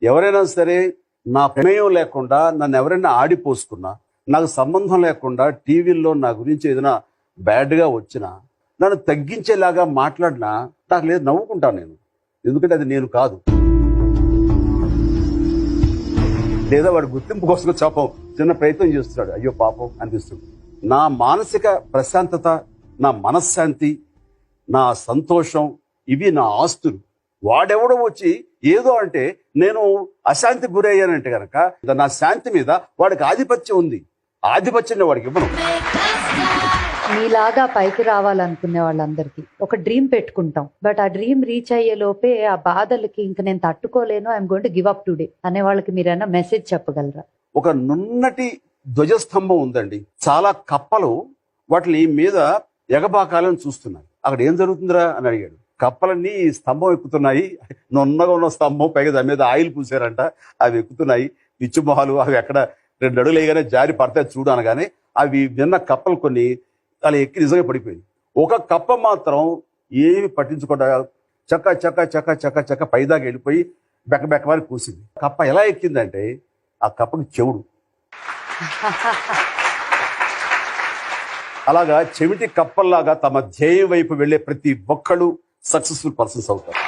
ఎవరైనా సరే నా ప్రమేయం లేకుండా నన్ను ఎవరైనా ఆడిపోసుకున్నా, నాకు సంబంధం లేకుండా టీవీల్లో నా గురించి ఏదైనా బ్యాడ్గా వచ్చినా, నన్ను తగ్గించేలాగా మాట్లాడినా నాకు లేదు, నవ్వుకుంటాను నేను. ఎందుకంటే అది నేను కాదు. లేదా వాడు గుర్తింపు కోసం చాపం చిన్న ప్రయత్నం చేస్తున్నాడు, అయ్యో పాపం అనిపిస్తుంది. నా మానసిక ప్రశాంతత, నా మనశ్శాంతి, నా సంతోషం, ఇవి నా ఆస్తులు. వాడెవడో వచ్చి ఏదో అంటే నేను అశాంతికి గురయ్యానంటే కనుక నా శాంతి మీద వాడికి ఆధిపత్యం ఉంది. ఆధిపత్యం వాడికి ఇవ్వను. మీలాగా పైకి రావాలనుకునే వాళ్ళందరికీ ఒక డ్రీమ్ పెట్టుకుంటాం. బట్ ఆ డ్రీమ్ రీచ్ అయ్యే లోపే ఆ బాధలకి ఇంక నేను తట్టుకోలేను, I'm going to give up today అనే వాళ్ళకి మీరైనా మెసేజ్ చెప్పగలరా? ఒక నున్నటి ధ్వజస్తంభం ఉందండి. చాలా కప్పలు వాటిని మీద ఎగబాకాలని చూస్తున్నాయి. అక్కడ ఏం జరుగుతుందిరా అని అడిగాడు. కప్పలన్నీ ఈ స్తంభం ఎక్కుతున్నాయి, నున్నగా ఉన్న స్తంభం, పైగా దాని మీద ఆయిల్ పూసారంట, అవి ఎక్కుతున్నాయి. పిచ్చి మొహాలు అవి ఎక్కడ 2 అడుగులు వేయగానే జారి పడతాయి చూడు అనగానే అవి విన్న కప్పలు కొన్ని అలా ఎక్కి నిజంగా పడిపోయింది. ఒక కప్ప మాత్రం ఏమి పట్టించుకోకుండా చక్క చక్క చక్క చక్క చక్క పైదాకా వెళ్ళిపోయి బెక్క బెక్కవారి కూసింది. కప్ప ఎలా ఎక్కిందంటే ఆ కప్పకి చెవుడు. అలాగా చెవిటి కప్పల్లాగా తమ ధ్యేయం వైపు వెళ్లే ప్రతి ఒక్కళ్ళు సక్సెస్ఫుల్ పర్సన్స్ అవుతారు.